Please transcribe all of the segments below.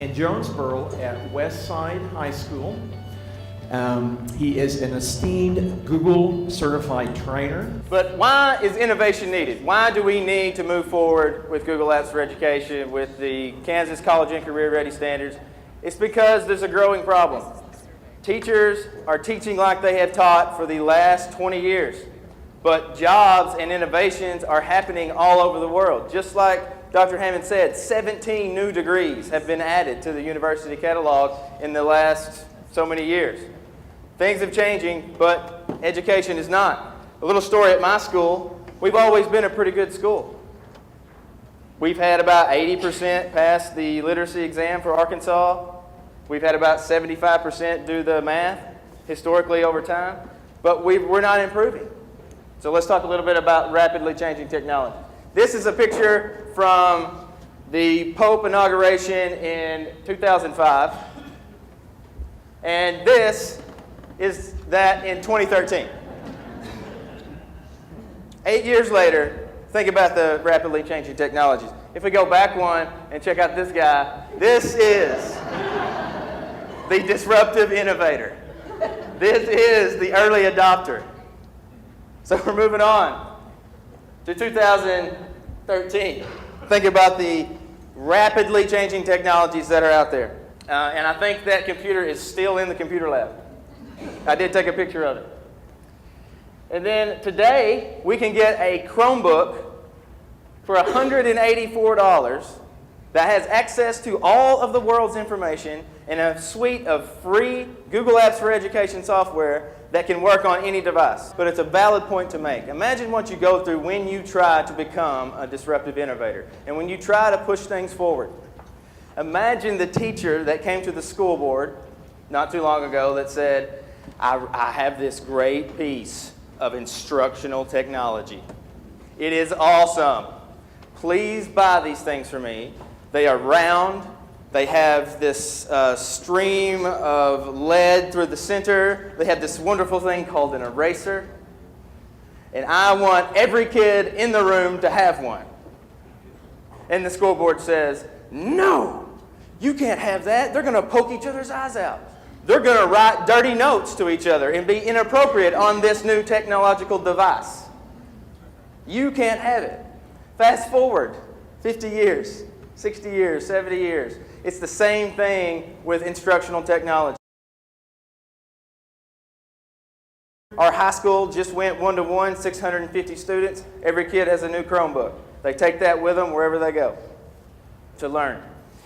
In Jonesboro at Westside High School. He is an esteemed Google certified trainer. But why is innovation needed? Why do we need to move forward with Google Apps for Education, with the Kansas College and Career Ready standards? It's because there's a growing problem. Teachers are teaching like they have taught for the last 20 years, but jobs and innovations are happening all over the world. Just like Dr. Hammond said, 17 new degrees have been added to the university catalog in the last so many years. Things are changing, but education is not. A little story at my school, we've always been a pretty good school. We've had about 80% pass the literacy exam for Arkansas. We've had about 75% do the math historically over time, but we're not improving. So let's talk a little bit about rapidly changing technology. This is a picture from the Pope inauguration in 2005, and this is that in 2013. 8 years later, think about the rapidly changing technologies. If we go back one and check out this guy, this is the disruptive innovator. This is the early adopter. So we're moving on to 2013. Think about the rapidly changing technologies that are out there. And I think that computer is still in the computer lab. I did take a picture of it. And then today, we can get a Chromebook for $184 that has access to all of the world's information and a suite of free Google Apps for Education software that can work on any device. But it's a valid point to make. Imagine what you go through when you try to become a disruptive innovator and when you try to push things forward. Imagine the teacher that came to the school board not too long ago that said, I have this great piece of instructional technology. It is awesome. Please buy these things for me. They are round. They have this stream of lead through the center. They have this wonderful thing called an eraser. And I want every kid in the room to have one. And the school board says, no, you can't have that. They're going to poke each other's eyes out. They're going to write dirty notes to each other and be inappropriate on this new technological device. You can't have it. Fast forward 50 years, 60 years, 70 years. It's the same thing with instructional technology. Our high school just went one-to-one, 650 students. Every kid has a new Chromebook. They take that with them wherever they go to learn.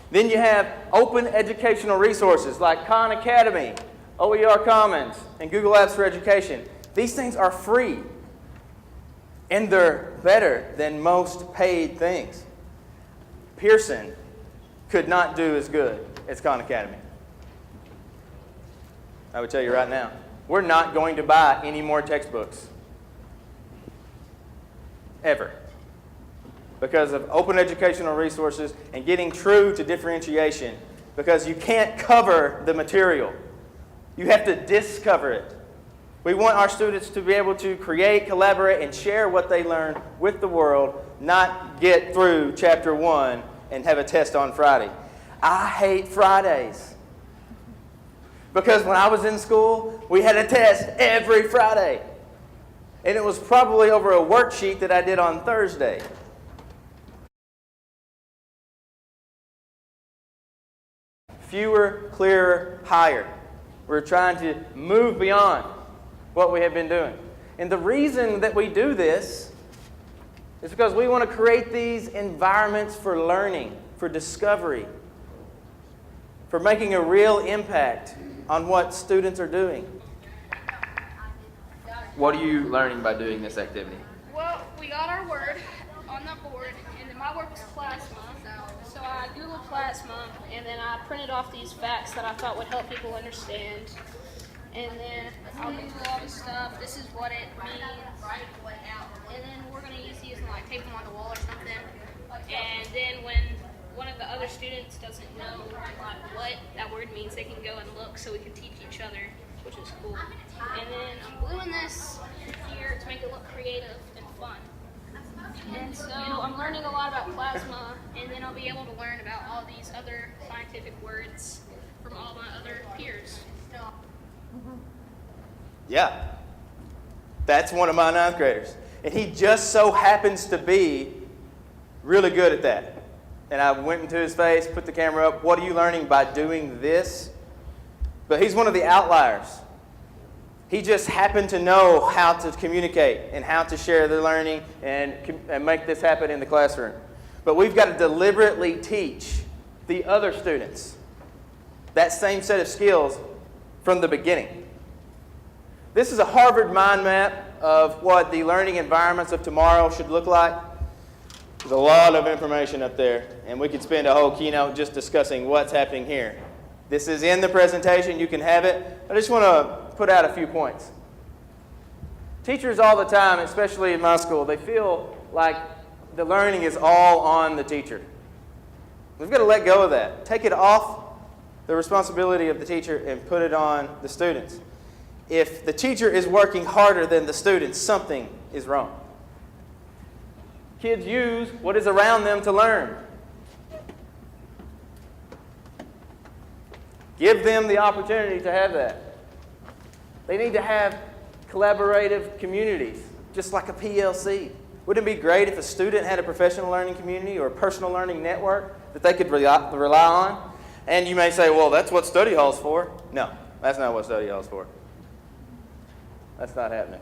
Then you have open educational resources like Khan Academy, OER Commons, and Google Apps for Education. These things are free, and they're better than most paid things. Pearson could not do as good as Khan Academy. I would tell you right now, we're not going to buy any more textbooks, ever, because of open educational resources and getting true to differentiation, because you can't cover the material. You have to discover it. We want our students to be able to create, collaborate, and share what they learn with the world, not get through chapter 1 and have a test on Friday. I hate Fridays. Because when I was in school, we had a test every Friday. And it was probably over a worksheet that I did on Thursday. Fewer, clearer, higher. We're trying to move beyond what we have been doing. And the reason that we do this is because we want to create these environments for learning, for discovery, for making a real impact on what students are doing. What are you learning by doing this activity? Well, we got our word on the board, and then my word was plasma. So I Googled plasma, and then I printed off these facts that I thought would help people understand. And then I'll Google all this stuff. This is what it means. And then we're going to use these and like tape them on the wall or something. And then when one of the other students doesn't know like what that word means, they can go and look so we can teach each other, which is cool. And then I'm gluing this here to make it look creative and fun. And so I'm learning a lot about plasma, and then I'll be able to learn about all these other scientific words from all my other peers. Yeah. That's one of my ninth graders. And he just so happens to be really good at that. And I went into his face, put the camera up. What are you learning by doing this? But he's one of the outliers. He just happened to know how to communicate and how to share the learning and make this happen in the classroom. But we've got to deliberately teach the other students that same set of skills from the beginning. This is a Harvard mind map of what the learning environments of tomorrow should look like. There's a lot of information up there, and we could spend a whole keynote just discussing what's happening here. This is in the presentation. You can have it. I just want to put out a few points. Teachers all the time, especially in my school, they feel like the learning is all on the teacher. We've got to let go of that. Take it off the responsibility of the teacher and put it on the students. If the teacher is working harder than the students, something is wrong. Kids use what is around them to learn. Give them the opportunity to have that. They need to have collaborative communities, just like a PLC. Wouldn't it be great if a student had a professional learning community or a personal learning network that they could rely on? And you may say, well, that's what study hall's for. No, that's not what study hall's for. That's not happening.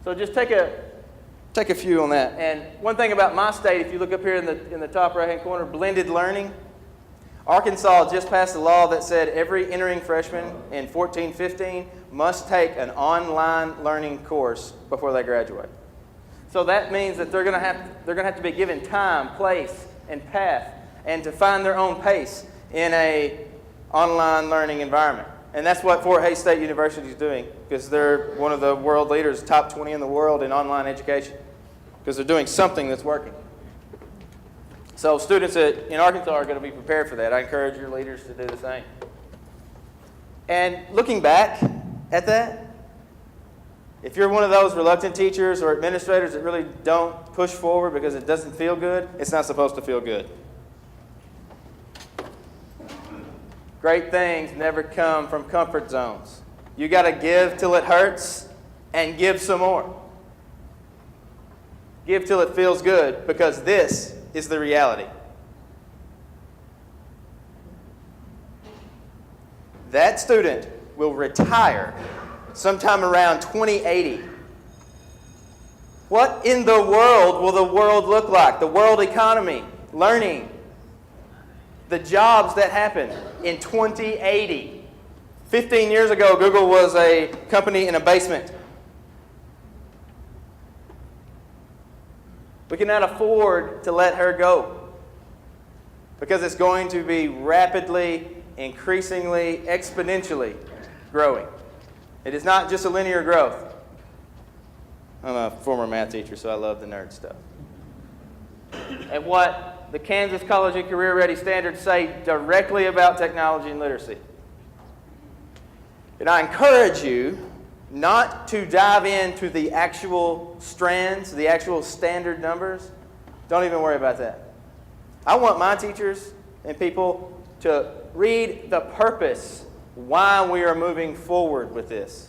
So just take a few on that. And one thing about my state, if you look up here in the top right-hand corner, blended learning. Arkansas just passed a law that said every entering freshman in 14-15 must take an online learning course before they graduate. So that means that they're going to have to be given time, place, and path, and to find their own pace in a online learning environment. And that's what Fort Hays State University is doing, because they're one of the world leaders, top 20 in the world in online education, because they're doing something that's working. So students in Arkansas are going to be prepared for that. I encourage your leaders to do the same. And looking back at that, if you're one of those reluctant teachers or administrators that really don't push forward because it doesn't feel good, it's not supposed to feel good. Great things never come from comfort zones. You got to give till it hurts and give some more. Give till it feels good, because this is the reality. That student will retire sometime around 2080. What in the world will the world look like? The world economy, learning, the jobs that happen in 2080. 15 years ago, Google was a company in a basement. We cannot afford to let her go, because it's going to be rapidly, increasingly, exponentially growing. It is not just a linear growth. I'm a former math teacher, so I love the nerd stuff. And what the Kansas College and Career Ready standards say directly about technology and literacy. And I encourage you not to dive into the actual strands, the actual standard numbers. Don't even worry about that. I want my teachers and people to read the purpose why we are moving forward with this.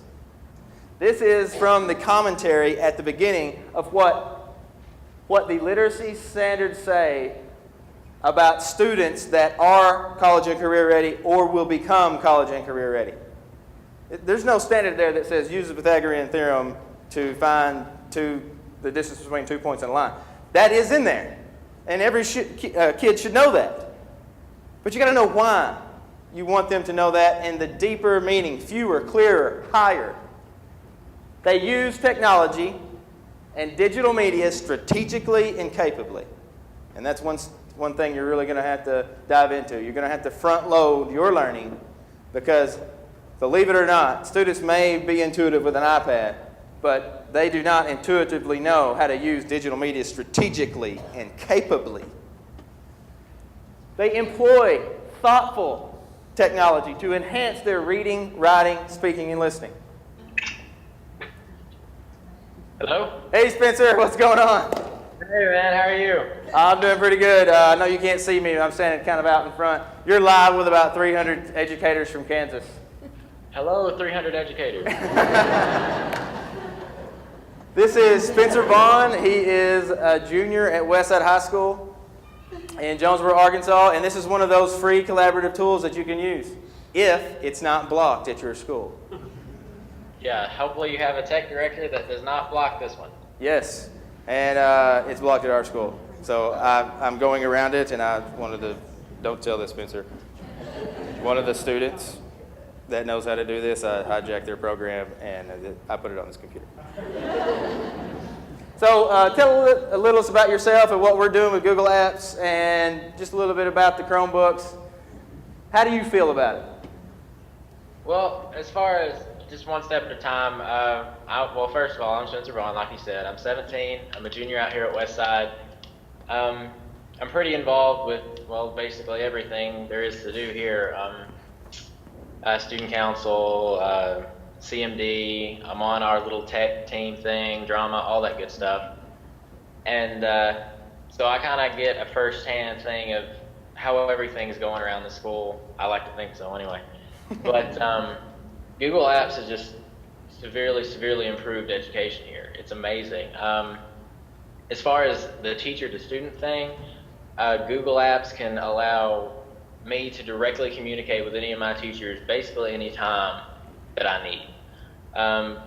This is from the commentary at the beginning of what the literacy standards say about students that are college and career ready or will become college and career ready. There's no standard there that says use the Pythagorean theorem to find the distance between 2 points in a line. That is in there, and every kid should know that. But you got to know why you want them to know that, and the deeper meaning, fewer, clearer, higher. They use technology and digital media strategically and capably. And that's one thing you're really going to have to dive into. You're going to have to front load your learning, because believe it or not, students may be intuitive with an iPad, but they do not intuitively know how to use digital media strategically and capably. They employ thoughtful technology to enhance their reading, writing, speaking, and listening. Hello? Hey, Spencer, what's going on? Hey, man, how are you? I'm doing pretty good. I know you can't see me. I'm standing kind of out in front. You're live with about 300 educators from Kansas. Hello, 300 educators. This is Spencer Vaughn. He is a junior at Westside High School in Jonesboro, Arkansas, and this is one of those free collaborative tools that you can use if it's not blocked at your school. Yeah, hopefully you have a tech director that does not block this one. Yes, and it's blocked at our school. So I'm going around it, and don't tell this, Spencer. One of the students that knows how to do this, I hijacked their program, and I put it on this computer. So tell a little about yourself and what we're doing with Google Apps, and just a little bit about the Chromebooks. How do you feel about it? Well, as far as just one step at a time, well, first of all, I'm Spencer Vaughn, like you said. I'm 17. I'm a junior out here at Westside. I'm pretty involved with, well, basically everything there is to do here. Student council, CMD, I'm on our little tech team thing, drama, all that good stuff. And so I kind of get a first-hand thing of how everything's going around the school. I like to think so anyway. But Google Apps has just severely improved education here. It's amazing. As far as the teacher-to-student thing, Google Apps can allow me to directly communicate with any of my teachers basically any time that I need.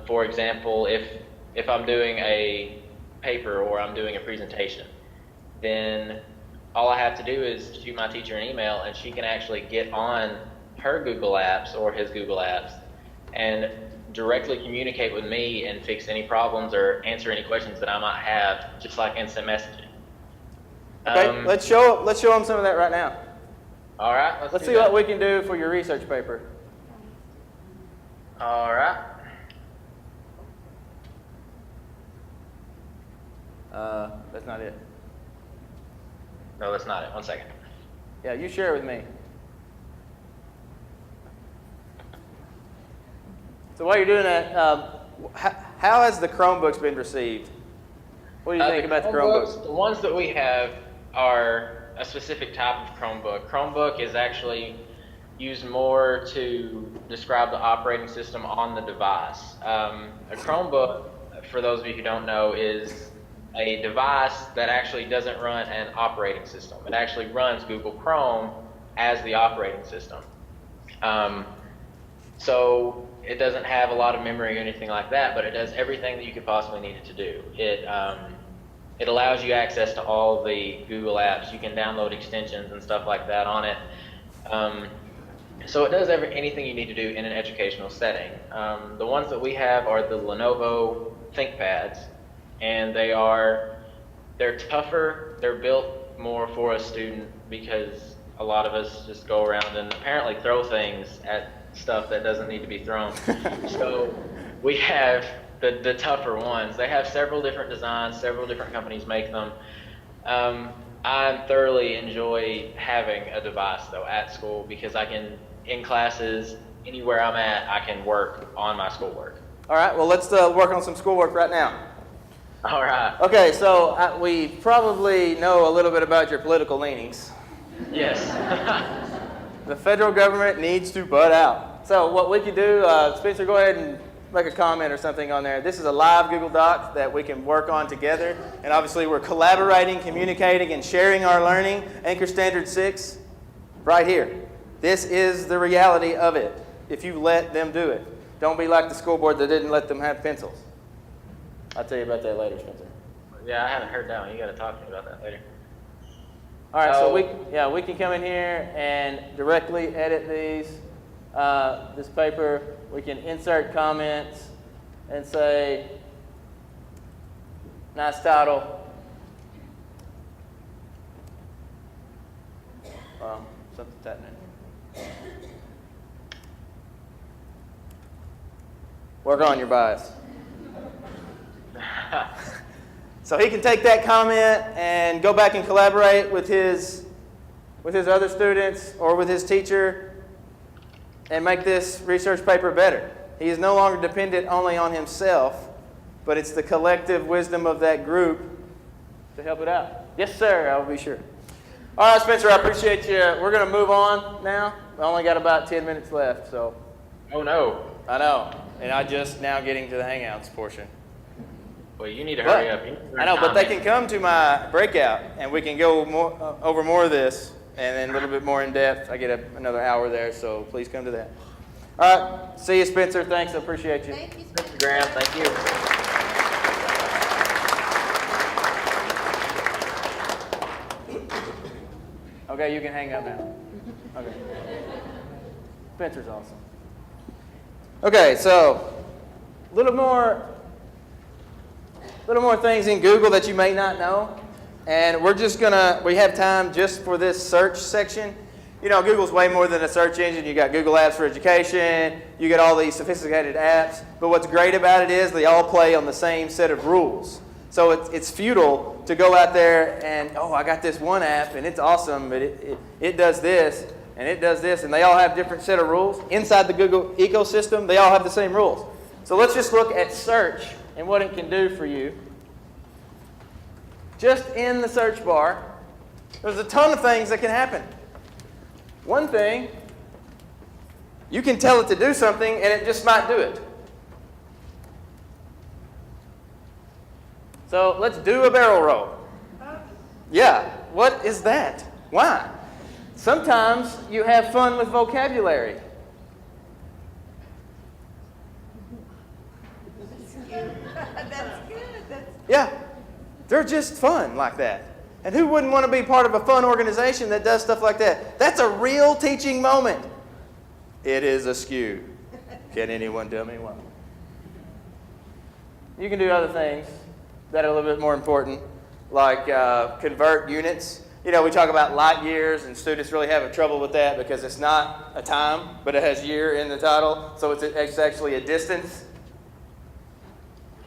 For example, if I'm doing a paper or I'm doing a presentation, then all I have to do is shoot my teacher an email, and she can actually get on her Google Apps or his Google Apps and directly communicate with me and fix any problems or answer any questions that I might have, just like instant messaging. Okay, let's show them some of that right now. All right, Let's see what we can do for your research paper. All right. That's not it. No, that's not it. 1 second. Yeah, you share it with me. So while you're doing that, how has the Chromebooks been received? What do you think about the Chromebooks? The ones that we have are a specific type of Chromebook. Chromebook is actually used more to describe the operating system on the device. A Chromebook, for those of you who don't know, is a device that actually doesn't run an operating system. It actually runs Google Chrome as the operating system. So it doesn't have a lot of memory or anything like that, but it does everything that you could possibly need it to do. It allows you access to all the Google apps. You can download extensions and stuff like that on it. So it does anything you need to do in an educational setting. The ones that we have are the Lenovo ThinkPads, and they're tougher. They're built more for a student because a lot of us just go around and apparently throw things at stuff that doesn't need to be thrown. So we have the tougher ones. They have several different designs, several different companies make them. I thoroughly enjoy having a device though at school because I can, in classes, anywhere I'm at, I can work on my schoolwork. All right, well let's work on some schoolwork right now. All right. Okay, so we probably know a little bit about your political leanings. Yes. The federal government needs to butt out. So what we could do, Spencer, go ahead and make a comment or something on there. This is a live Google Doc that we can work on together. And obviously we're collaborating, communicating, and sharing our learning. Anchor Standard 6, right here. This is the reality of it, if you let them do it. Don't be like the school board that didn't let them have pencils. I'll tell you about that later, Spencer. Yeah, I haven't heard that one. You got to talk to me about that later. All right, so we can come in here and directly edit these. This paper, we can insert comments and say, nice title. Well, something's happening. Work on your bias. So he can take that comment and go back and collaborate with his other students or with his teacher and make this research paper better. He is no longer dependent only on himself but it's the collective wisdom of that group to help it out. Yes, sir, I'll be sure. All right, Spencer, I appreciate you. We're going to move on now. I only got about 10 minutes left, so. Oh no. I know, and I just now getting to the Hangouts portion. Well, you need to hurry up. I know, but they can come to my breakout, and we can go more, over more of this, and then a little bit more in depth. I get another hour there, so please come to that. All right, see you, Spencer. Thanks, I appreciate you. Thank you. Thank you, Graham. Thank you. Okay, you can hang up now. Okay. Spencer's awesome. Okay, so a little more things in Google that you may not know. And we have time just for this search section. You know, Google's way more than a search engine. You got Google Apps for Education. You got all these sophisticated apps. But what's great about it is they all play on the same set of rules. So it's futile to go out there and, oh, I got this one app and it's awesome, but it does this and it does this, and they all have different set of rules. Inside the Google ecosystem, they all have the same rules. So let's just look at search and what it can do for you. Just in the search bar, there's a ton of things that can happen. One thing, you can tell it to do something and it just might do it. So let's do a barrel roll. Yeah, what is that? Why? Sometimes you have fun with vocabulary. That's good. Yeah, they're just fun like that. And who wouldn't want to be part of a fun organization that does stuff like that? That's a real teaching moment. It is askew. Can anyone tell me why? You can do other things that are a little bit more important, like convert units. You know, we talk about light years, and students really have trouble with that because it's not a time, but it has year in the title, so it's actually a distance.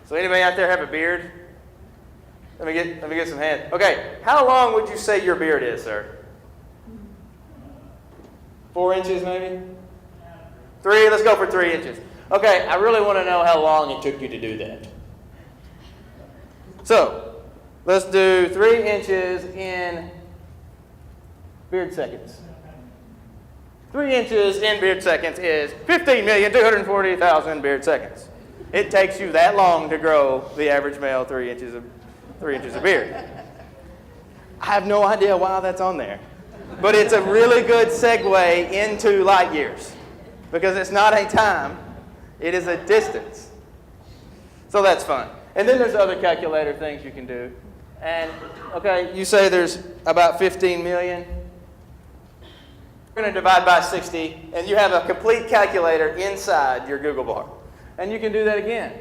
So anybody out there have a beard? Let me get some hands. Okay, how long would you say your beard is, sir? 4 inches maybe? 3, let's go for 3 inches. Okay, I really want to know how long it took you to do that. So, let's do 3 inches in beard seconds. 3 inches in beard seconds is 15,240,000 beard seconds. It takes you that long to grow the average male 3 inches of beard. I have no idea why that's on there. But it's a really good segue into light years. Because it's not a time, it is a distance. So that's fun. And then there's other calculator things you can do. And, okay, you say there's about 15 million. We're going to divide by 60, and you have a complete calculator inside your Google bar. And you can do that again.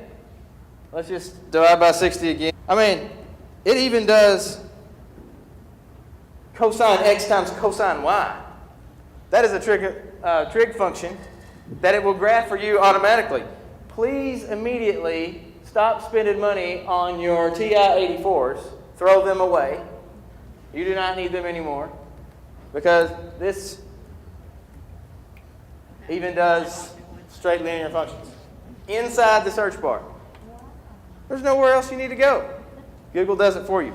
Let's just divide by 60 again. I mean, it even does cosine x times cosine y. That is a trig function that it will graph for you automatically. Please immediately stop spending money on your TI-84s. Throw them away. You do not need them anymore because this even does straight linear functions inside the search bar. There's nowhere else you need to go. Google does it for you.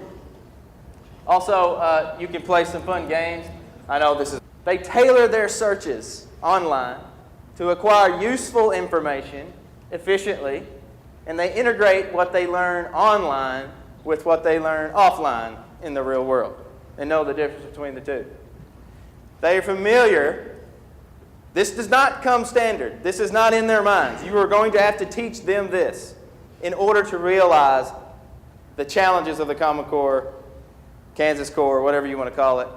Also, you can play some fun games. I know they tailor their searches online to acquire useful information efficiently, and they integrate what they learn online with what they learn offline in the real world and know the difference between the two. They are familiar. This does not come standard. This is not in their minds. You are going to have to teach them this in order to realize the challenges of the Common Core, Kansas Core, whatever you want to call it.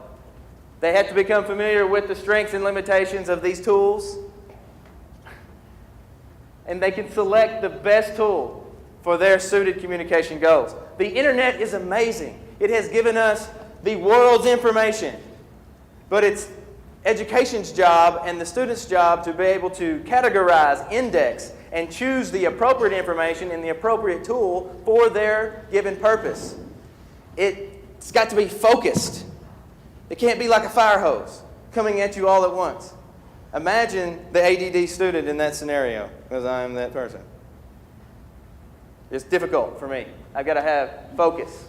They have to become familiar with the strengths and limitations of these tools. And they can select the best tool for their suited communication goals. The internet is amazing. It has given us the world's information. But it's education's job and the student's job to be able to categorize, index, and choose the appropriate information and the appropriate tool for their given purpose. It's got to be focused. It can't be like a fire hose coming at you all at once. Imagine the ADD student in that scenario, because I am that person. It's difficult for me. I've got to have focus.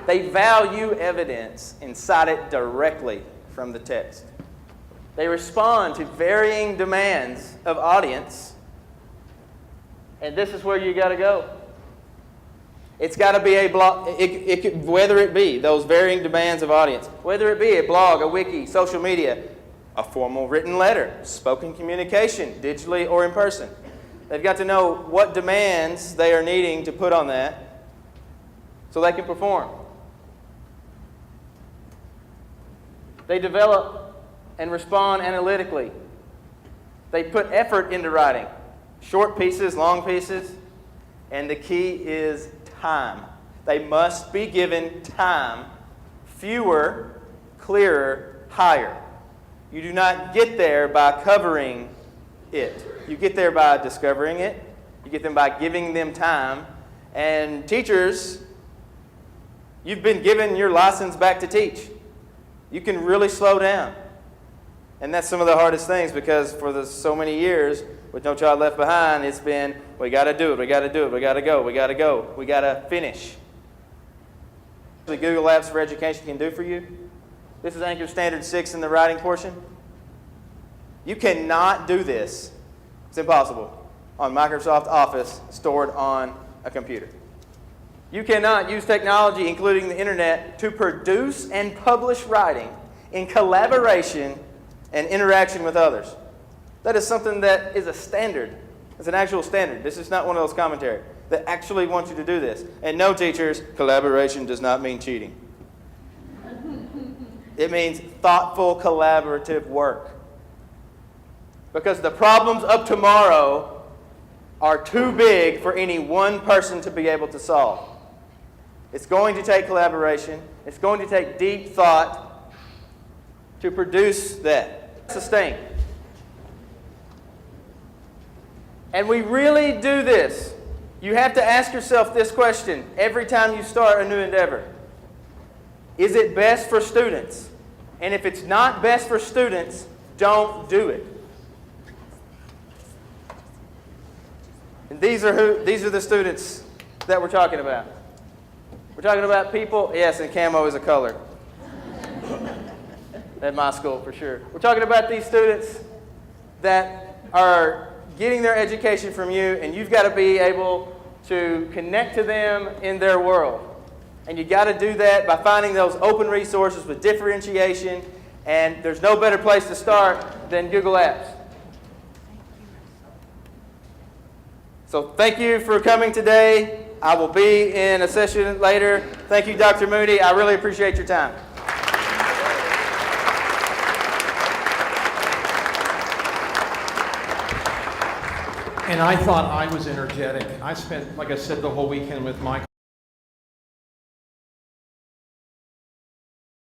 They value evidence and cite it directly from the text. They respond to varying demands of audience, and this is where you got to go. It's got to be a blog, whether it be those varying demands of audience, whether it be a blog, a wiki, social media, a formal written letter, spoken communication, digitally or in person. They've got to know what demands they are needing to put on that so they can perform. They develop and respond analytically. They put effort into writing, short pieces, long pieces, and the key is time. They must be given time. Fewer, clearer, higher. You do not get there by covering it. You get there by discovering it. You get them by giving them time. And teachers, you've been given your license back to teach. You can really slow down. And that's some of the hardest things, because for so many years, with No Child Left Behind, it's been, we got to do it, we got to do it, we got to go, we got to go, we got to finish. The Google Apps for Education can do for you. This is Anchor Standard 6 in the writing portion. You cannot do this. It's impossible on Microsoft Office stored on a computer. You cannot use technology, including the internet, to produce and publish writing in collaboration and interaction with others. That is something that is a standard. It's an actual standard. This is not one of those commentaries that actually want you to do this. And no, teachers, collaboration does not mean cheating. It means thoughtful, collaborative work. Because the problems of tomorrow are too big for any one person to be able to solve. It's going to take collaboration. It's going to take deep thought to produce that. Sustain. And we really do this. You have to ask yourself this question every time you start a new endeavor. Is it best for students? And if it's not best for students, don't do it. And these are the students that we're talking about. We're talking about people, yes, and camo is a color. At my school, for sure. We're talking about these students that are getting their education from you, and you've got to be able to connect to them in their world. And you've got to do that by finding those open resources with differentiation, and there's no better place to start than Google Apps. So thank you for coming today. I will be in a session later. Thank you, Dr. Moody. I really appreciate your time. And I thought I was energetic. I spent, like I said, the whole weekend with Michael.